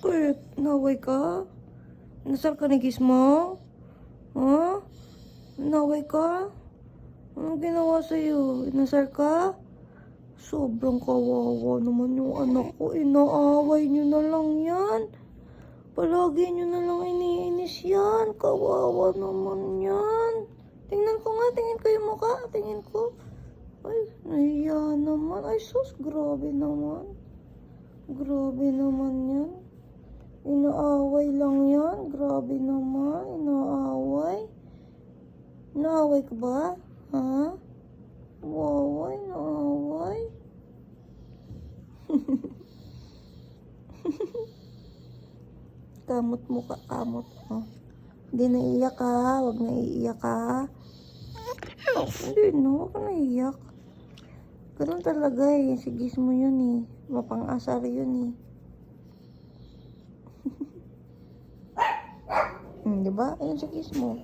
Bakit? Naway ka? Nasal ka ni Gizmo? Ha? Naway ka? Anong ginawa sa'yo? Nasal ka? Sobrang kawawa naman yung anak ko. Inaaway nyo na lang yan. Palagi nyo na lang iniinis yan. Kawawa naman yan. Tingnan ko nga, tingin ko yung mukha. Tingin ko. Ay, nahiya naman. Ay, sus, grabe naman. Grabe naman yan. Inaaway lang yan. Grabe naman. Inaaway. Inaaway ka ba? Ha? Waway, inaaway. Kamot mo ka, kamot mo. Hindi naiiyak ka. Huwag naiiyak ka. Hindi, no. Huwag ka naiiyak. Ganun talaga eh. Si Gizmo yun eh. Mapang-asar yun eh. Diba? Ayun si Gizmo.